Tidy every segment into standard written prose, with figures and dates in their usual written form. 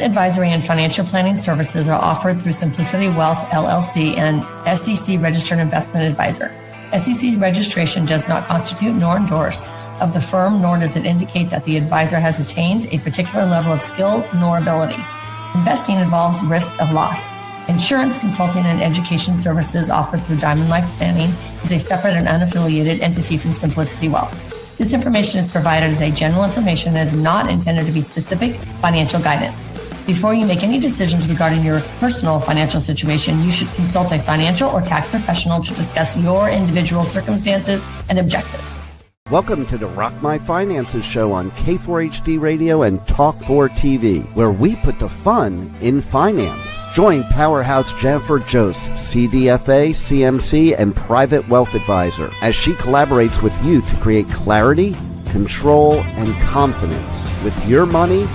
Investment advisory and financial planning services are offered through Simplicity Wealth, LLC, and SEC Registered Investment Advisor. SEC registration does not constitute nor endorse of the firm, nor does it indicate that the advisor has attained a particular level of skill nor ability. Investing involves risk of loss. Insurance, consulting, and education services offered through Diamond Life Planning is a separate and unaffiliated entity from Simplicity Wealth. This information is provided as a general information and is not intended to be specific financial guidance. Before you make any decisions regarding your personal financial situation, you should consult a financial or tax professional to discuss your individual circumstances and objectives. Welcome to the Rock My Finances show on K4HD Radio and Talk4 TV, where we put the fun in finance. Join Powerhouse Jennifer Joseph, CDFA, CMC, and Private Wealth Advisor, as she collaborates with you to create clarity, control, and confidence with your money,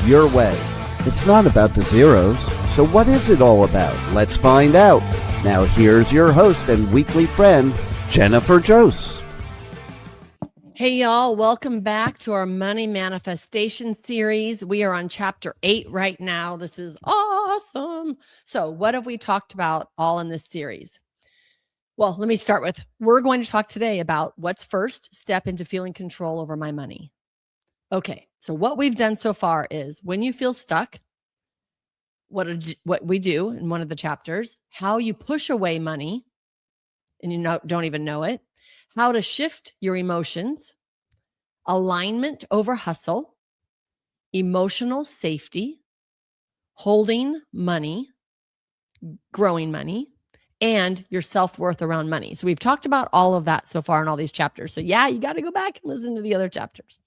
your way. It's not about the zeros, so what is it all about? Let's find out. Now here's your host and weekly friend, Jennifer Joseph. Hey y'all, welcome back to our Money Manifestation series. We are on chapter 8 right now. This is awesome. So what have we talked about all in this series? Well, let me start with, we're going to talk today about what's first step into feeling control over my money. Okay, so what we've done so far is when you feel stuck, what we do in one of the chapters, how you push away money and you don't even know it, how to shift your emotions, alignment over hustle, emotional safety, holding money, growing money, and your self-worth around money. So we've talked about all of that so far in all these chapters. So yeah, you got to go back and listen to the other chapters.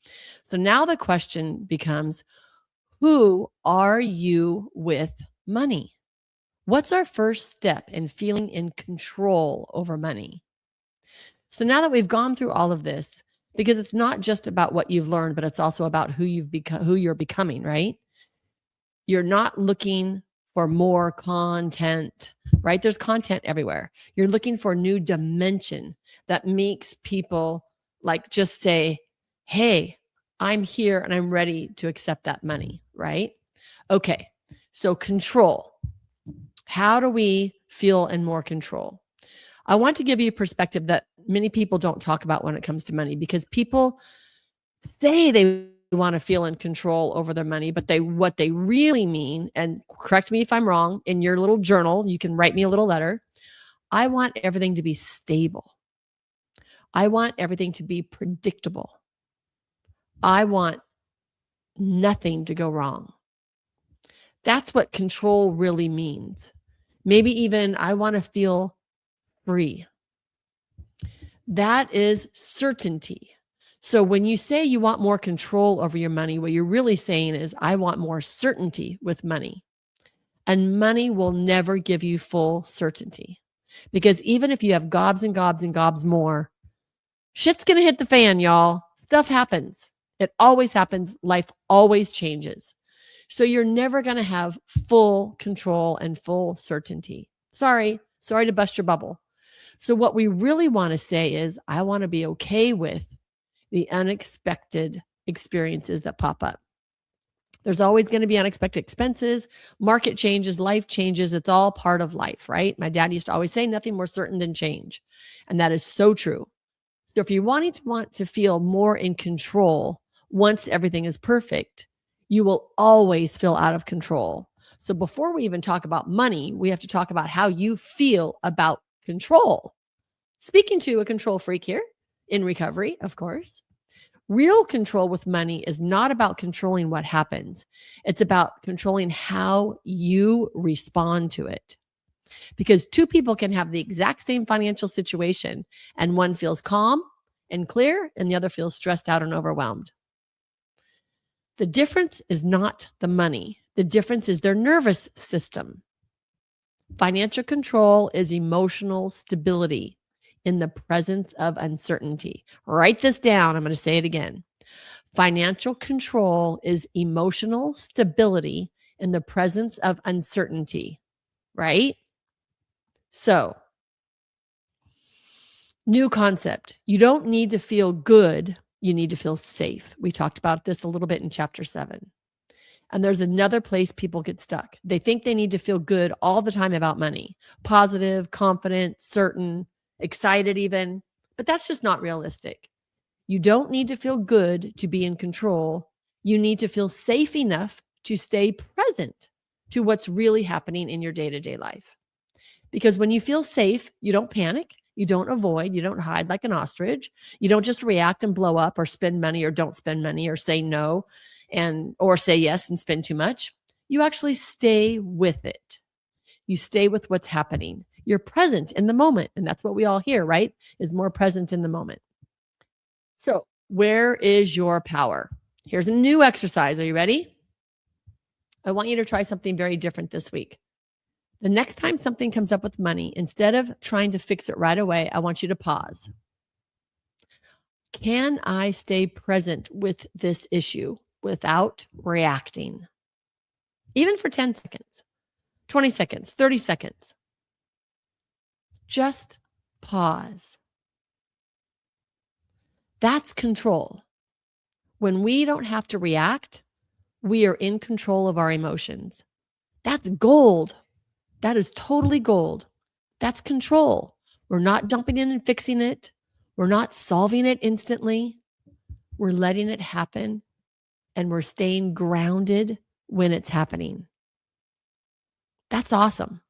So now the question becomes, who are you with money? What's our first step in feeling in control over money? So now that we've gone through all of this, because it's not just about what you've learned, but it's also about who you've become, who you're becoming, right? You're not looking for more content, right? There's content everywhere. You're looking for a new dimension that makes people like just say, hey, I'm here and I'm ready to accept that money, right? Okay, so control. How do we feel in more control? I want to give you a perspective that many people don't talk about when it comes to money, because people say they want to feel in control over their money, but what they really mean, and correct me if I'm wrong, in your little journal, you can write me a little letter. I want everything to be stable. I want everything to be predictable. I want nothing to go wrong. That's what control really means. Maybe even I want to feel free. That is certainty. So when you say you want more control over your money, what you're really saying is, I want more certainty with money. And money will never give you full certainty. Because even if you have gobs and gobs and gobs more, shit's going to hit the fan, y'all. Stuff happens. It always happens. Life always changes. So you're never going to have full control and full certainty. Sorry to bust your bubble. So what we really want to say is, I want to be okay with the unexpected experiences that pop up. There's always going to be unexpected expenses, market changes, life changes. It's all part of life, right? My dad used to always say, nothing more certain than change. And that is so true. So if you want to feel more in control once everything is perfect, you will always feel out of control. So before we even talk about money, we have to talk about how you feel about control. Speaking to a control freak here in recovery, of course. Real control with money is not about controlling what happens. It's about controlling how you respond to it. Because two people can have the exact same financial situation, and one feels calm and clear, and the other feels stressed out and overwhelmed. The difference is not the money. The difference is their nervous system. Financial control is emotional stability in the presence of uncertainty. Write this down. I'm going to say it again. Financial control is emotional stability in the presence of uncertainty, right? So, new concept. You don't need to feel good. You need to feel safe. We talked about this a little bit in chapter 7. And there's another place people get stuck. They think they need to feel good all the time about money, positive, confident, certain, excited even, but that's just not realistic. You don't need to feel good to be in control. You need to feel safe enough to stay present to what's really happening in your day-to-day life. Because when you feel safe, you don't panic, you don't avoid, you don't hide like an ostrich. You don't just react and blow up or spend money or don't spend money or say no or say yes and spend too much. You actually stay with it. You stay with what's happening. You're present in the moment. And that's what we all hear, right? Is more present in the moment. So where is your power? Here's a new exercise. Are you ready? I want you to try something very different this week. The next time something comes up with money, instead of trying to fix it right away, I want you to pause. Can I stay present with this issue without reacting? Even for 10 seconds, 20 seconds, 30 seconds. Just pause. That's control. When we don't have to react, we are in control of our emotions. That's gold. That is totally gold. That's control. We're not jumping in and fixing it. We're not solving it instantly. We're letting it happen, and we're staying grounded when it's happening. That's awesome,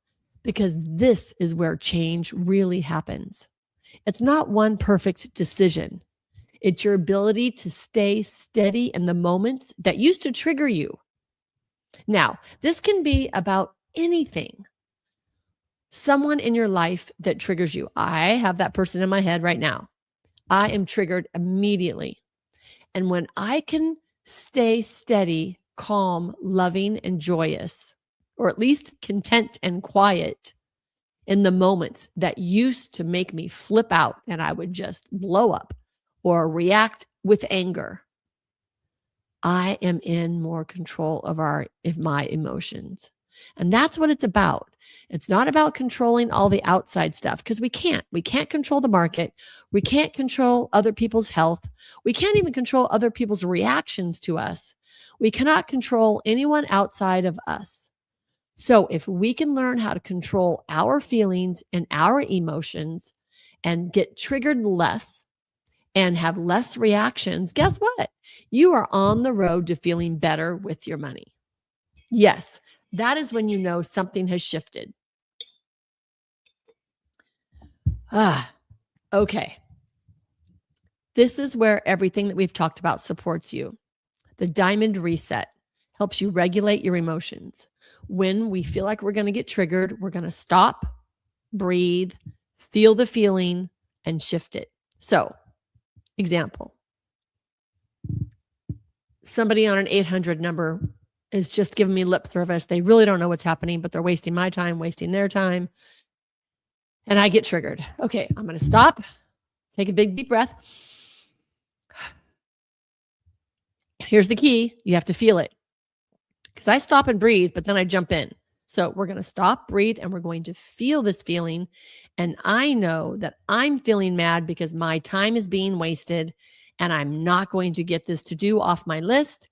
because this is where change really happens. It's not one perfect decision. It's your ability to stay steady in the moments that used to trigger you. Now, this can be about anything. Someone in your life that triggers you. I have that person in my head right now. I am triggered immediately. And when I can stay steady, calm, loving, and joyous, or at least content and quiet in the moments that used to make me flip out and I would just blow up or react with anger, I am in more control of my emotions. And that's what it's about. It's not about controlling all the outside stuff, because we can't. We can't control the market. We can't control other people's health. We can't even control other people's reactions to us. We cannot control anyone outside of us. So if we can learn how to control our feelings and our emotions and get triggered less and have less reactions, guess what? You are on the road to feeling better with your money. Yes, that is when you know something has shifted. Okay. This is where everything that we've talked about supports you. The diamond reset helps you regulate your emotions. When we feel like we're going to get triggered, we're going to stop, breathe, feel the feeling, and shift it. So, example. Somebody on an 800 number is just giving me lip service. They really don't know what's happening, but they're wasting my time, wasting their time. And I get triggered. Okay, I'm going to stop, take a big deep breath. Here's the key. You have to feel it. Because I stop and breathe, but then I jump in. So we're going to stop, breathe, and we're going to feel this feeling. And I know that I'm feeling mad because my time is being wasted and I'm not going to get this to-do off my list.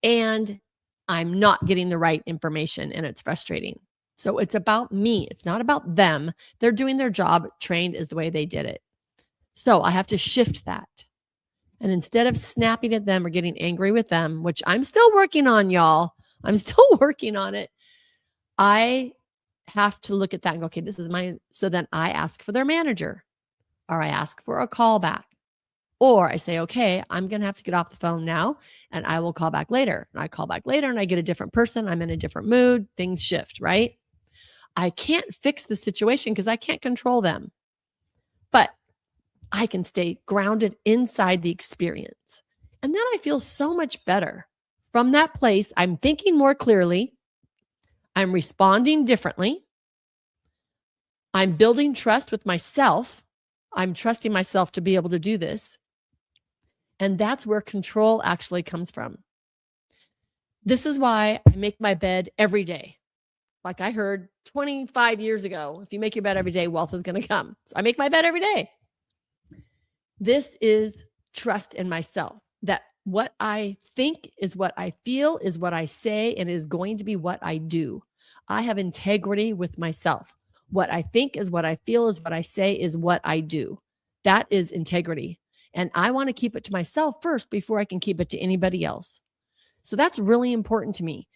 And I'm not getting the right information, and it's frustrating. So it's about me. It's not about them. They're doing their job. Trained is the way they did it. So I have to shift that. And instead of snapping at them or getting angry with them, which I'm still working on, y'all, I'm still working on it. I have to look at that and go, okay, this is mine. So then I ask for their manager, or I ask for a call back, or I say, okay, I'm going to have to get off the phone now and I will call back later. And I call back later and I get a different person. I'm in a different mood. Things shift, right? I can't fix the situation because I can't control them, but I can stay grounded inside the experience. And then I feel so much better. From that place, I'm thinking more clearly. I'm responding differently. I'm building trust with myself. I'm trusting myself to be able to do this. And that's where control actually comes from. This is why I make my bed every day. Like I heard 25 years ago, if you make your bed every day, wealth is going to come. So I make my bed every day. This is trust in myself, that what I think is what I feel, is what I say, and is going to be what I do. I have integrity with myself. What I think is what I feel, is what I say, is what I do. That is integrity. And I want to keep it to myself first before I can keep it to anybody else. So that's really important to me.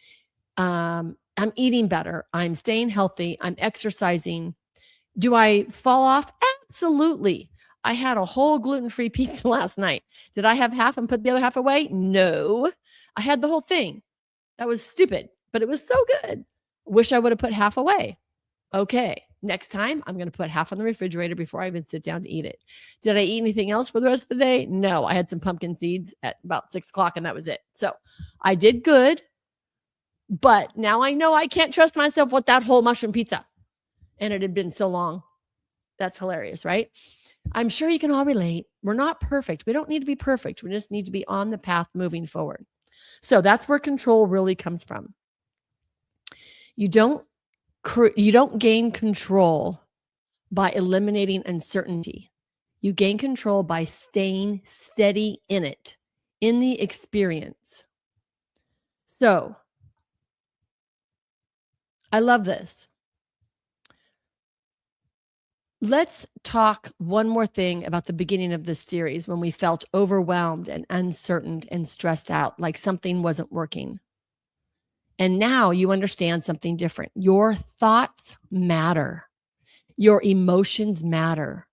I'm eating better. I'm staying healthy. I'm exercising. Do I fall off? Absolutely. I had a whole gluten-free pizza last night. Did I have half and put the other half away? No. I had the whole thing. That was stupid, but it was so good. Wish I would have put half away. Okay. Next time, I'm going to put half on the refrigerator before I even sit down to eat it. Did I eat anything else for the rest of the day? No. I had some pumpkin seeds at about 6:00 and that was it. So I did good, but now I know I can't trust myself with that whole mushroom pizza. And it had been so long. That's hilarious, right? I'm sure you can all relate. We're not perfect. We don't need to be perfect. We just need to be on the path moving forward. So that's where control really comes from. You don't gain control by eliminating uncertainty. You gain control by staying steady in it, in the experience. So I love this. Let's talk one more thing about the beginning of this series when we felt overwhelmed and uncertain and stressed out, like something wasn't working. And now you understand something different. Your thoughts matter. Your emotions matter.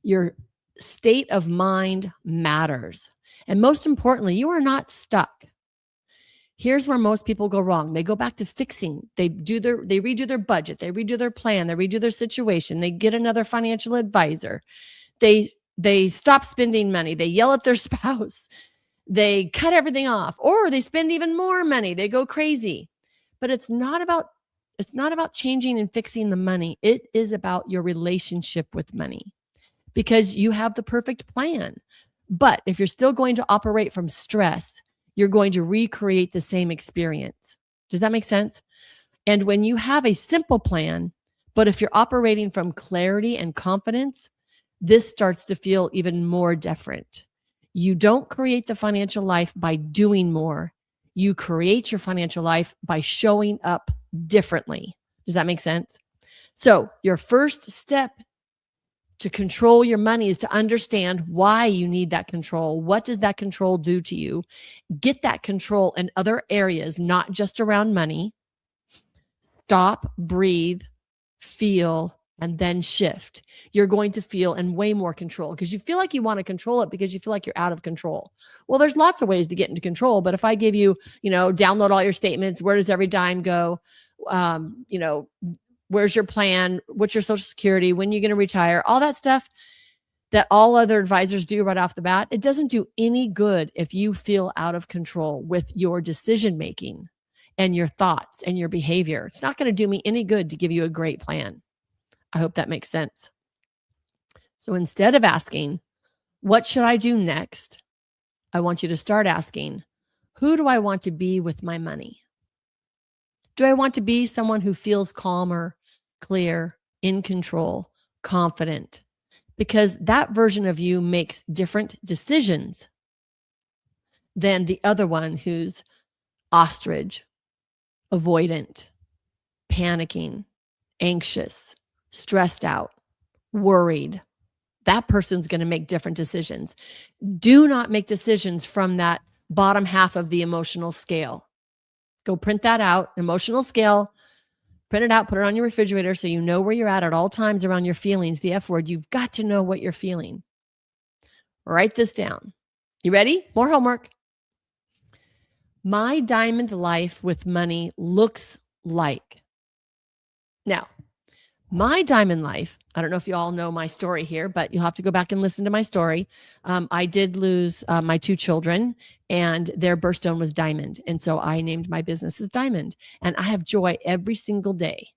Your state of mind matters. And most importantly, you are not stuck. Here's where most people go wrong. They go back to fixing. They redo their budget. They redo their plan. They redo their situation. They get another financial advisor. They stop spending money. They yell at their spouse. They cut everything off, or they spend even more money. They go crazy. But it's not about changing and fixing the money. It is about your relationship with money, because you have the perfect plan. But if you're still going to operate from stress, you're going to recreate the same experience. Does that make sense? And when you have a simple plan, but if you're operating from clarity and confidence, this starts to feel even more different. You don't create the financial life by doing more. You create your financial life by showing up differently. Does that make sense? So your first step to control your money is to understand why you need that control. What does that control do to you? Get that control in other areas, not just around money. Stop, breathe, feel, and then shift. You're going to feel in way more control, because you feel like you want to control it because you feel like you're out of control. Well, there's lots of ways to get into control, but if I give you, download all your statements, where does every dime go? Where's your plan? What's your Social Security? When are you going to retire? All that stuff that all other advisors do right off the bat. It doesn't do any good if you feel out of control with your decision-making and your thoughts and your behavior. It's not going to do me any good to give you a great plan. I hope that makes sense. So instead of asking, what should I do next? I want you to start asking, who do I want to be with my money? Do I want to be someone who feels calmer, clear, in control, confident? Because that version of you makes different decisions than the other one who's ostrich, avoidant, panicking, anxious, stressed out, worried. That person's going to make different decisions. Do not make decisions from that bottom half of the emotional scale. Go print that out, emotional scale, print it out, put it on your refrigerator so you know where you're at all times around your feelings, the F word. You've got to know what you're feeling. Write this down. You ready? More homework. My diamond life with money looks like. Now, my diamond life, I don't know if you all know my story here, but you'll have to go back and listen to my story. I did lose my 2 children, and their birthstone was diamond. And so I named my business as Diamond. And I have joy every single day.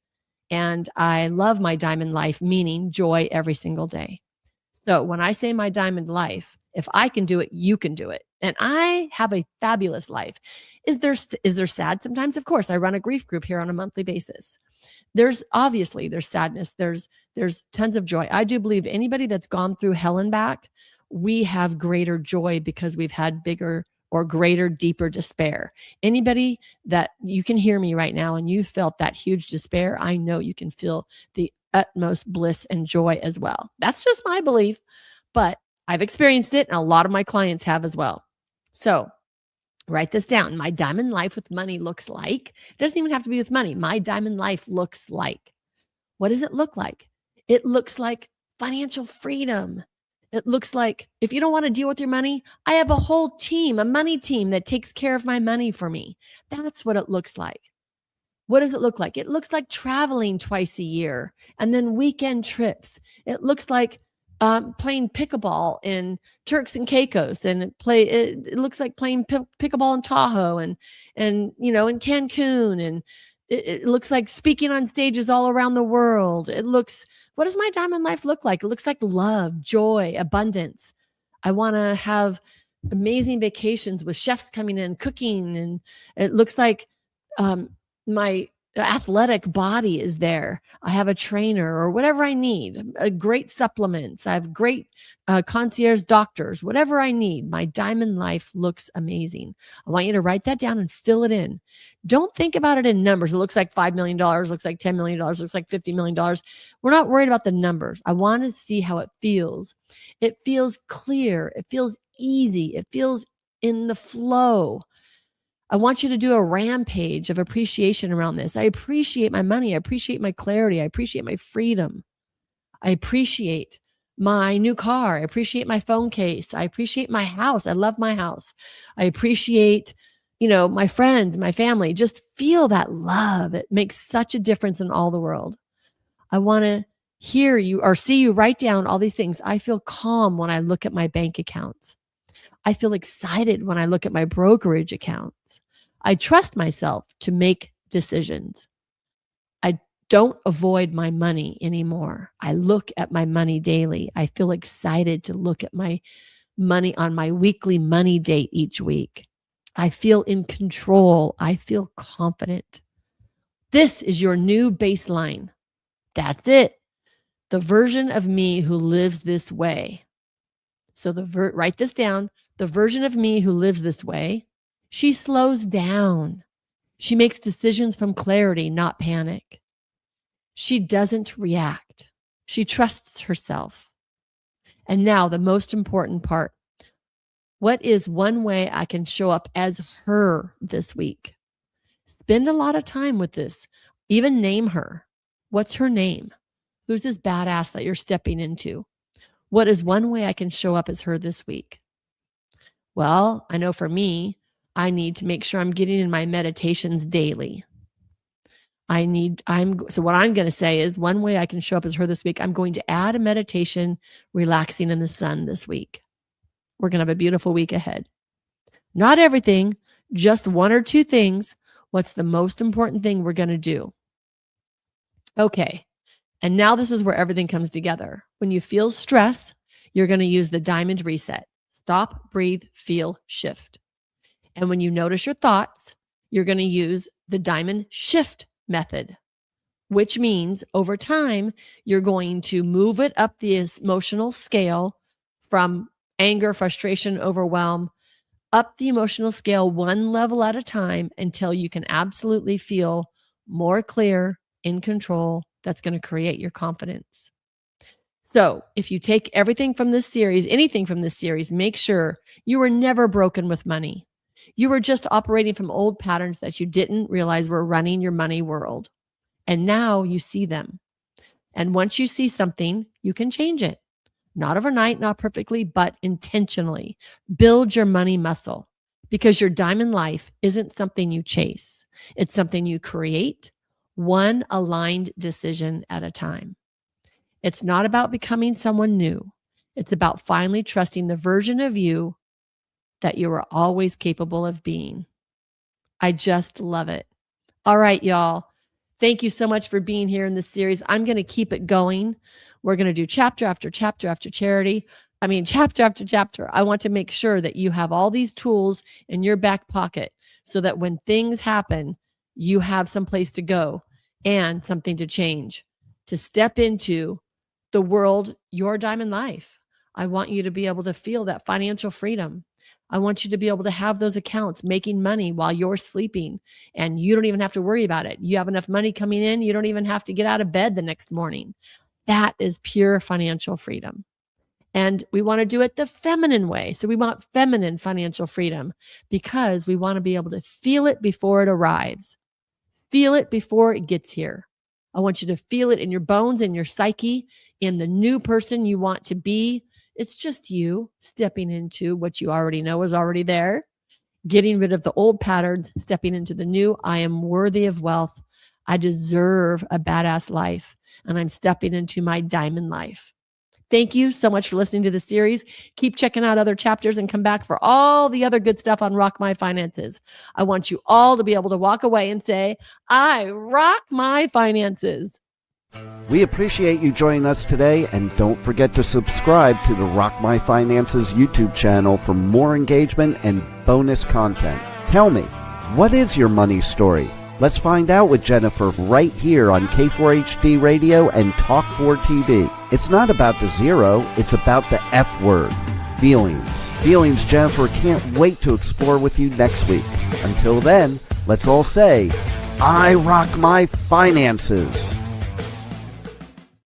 And I love my diamond life, meaning joy every single day. So when I say my diamond life, if I can do it, you can do it. And I have a fabulous life. Is there sad sometimes? Of course. I run a grief group here on a monthly basis. There's sadness. There's tons of joy. I do believe anybody that's gone through hell and back, we have greater joy because we've had bigger or greater, deeper despair. Anybody that you can hear me right now and you felt that huge despair, I know you can feel the utmost bliss and joy as well. That's just my belief, but I've experienced it and a lot of my clients have as well. So write this down. My diamond life with money looks like, it doesn't even have to be with money. My diamond life looks like. What does it look like? It looks like financial freedom. It looks like if you don't want to deal with your money, I have a whole team, a money team that takes care of my money for me. That's what it looks like. What does it look like? It looks like traveling twice a year and then weekend trips. It looks like playing pickleball in Turks and Caicos, and it looks like playing pickleball in Tahoe and in Cancun, and it looks like speaking on stages all around the world. What does my diamond life look like? It looks like love, joy, abundance. I want to have amazing vacations with chefs coming in, cooking. And it looks like my athletic body is there. I have a trainer or whatever I need, great supplements. I have great concierge doctors, whatever I need. My diamond life looks amazing. I want you to write that down and fill it in. Don't think about it in numbers. It looks like $5 million, looks like $10 million, looks like $50 million. We're not worried about the numbers. I want to see how it feels. It feels clear. It feels easy. It feels in the flow. I want you to do a rampage of appreciation around this. I appreciate my money. I appreciate my clarity. I appreciate my freedom. I appreciate my new car. I appreciate my phone case. I appreciate my house. I love my house. I appreciate, my friends, my family. Just feel that love. It makes such a difference in all the world. I want to hear you or see you write down all these things. I feel calm when I look at my bank accounts. I feel excited when I look at my brokerage accounts. I trust myself to make decisions. I don't avoid my money anymore. I look at my money daily. I feel excited to look at my money on my weekly money date each week. I feel in control. I feel confident. This is your new baseline. That's it. The version of me who lives this way. So write this down. The version of me who lives this way, she slows down. She makes decisions from clarity, not panic. She doesn't react. She trusts herself. And now the most important part. What is one way I can show up as her this week? Spend a lot of time with this. Even name her. What's her name? Who's this badass that you're stepping into? What is one way I can show up as her this week? Well, I know for me, I need to make sure I'm getting in my meditations daily. So what I'm going to say is one way I can show up as her this week, I'm going to add a meditation, relaxing in the sun this week. We're going to have a beautiful week ahead. Not everything, just one or two things. What's the most important thing we're going to do? Okay. And now this is where everything comes together. When you feel stress, you're going to use the diamond reset. Stop, breathe, feel, shift. And when you notice your thoughts, you're going to use the diamond shift method, which means over time, you're going to move it up the emotional scale from anger, frustration, overwhelm, up the emotional scale one level at a time until you can absolutely feel more clear, in control. That's going to create your confidence. So if you take everything from this series, anything from this series, make sure you were never broken with money. You were just operating from old patterns that you didn't realize were running your money world. And now you see them. And once you see something, you can change it. Not overnight, not perfectly, but intentionally. Build your money muscle, because your diamond life isn't something you chase. It's something you create, one aligned decision at a time. It's not about becoming someone new. It's about finally trusting the version of you that you are always capable of being. I just love it. All right, y'all. Thank you so much for being here in this series. I'm going to keep it going. We're going to do chapter after chapter after chapter after chapter. I want to make sure that you have all these tools in your back pocket so that when things happen, you have some place to go and something to change, to step into the world, your diamond life. I want you to be able to feel that financial freedom. I want you to be able to have those accounts making money while you're sleeping, and you don't even have to worry about it. You have enough money coming in. You don't even have to get out of bed the next morning. That is pure financial freedom. And we want to do it the feminine way. So we want feminine financial freedom because we want to be able to feel it before it arrives. Feel it before it gets here. I want you to feel it in your bones, in your psyche, in the new person you want to be. It's just you stepping into what you already know is already there, getting rid of the old patterns, stepping into the new. I am worthy of wealth. I deserve a badass life, and I'm stepping into my diamond life. Thank you so much for listening to the series. Keep checking out other chapters and come back for all the other good stuff on Rock My Finances. I want you all to be able to walk away and say, I rock my finances. We appreciate you joining us today, and don't forget to subscribe to the Rock My Finances YouTube channel for more engagement and bonus content. Tell me, what is your money story? Let's find out with Jennifer right here on K4HD Radio and Talk4 TV. It's not about the zero, it's about the F word, feelings. Feelings Jennifer can't wait to explore with you next week. Until then, let's all say, I rock my finances.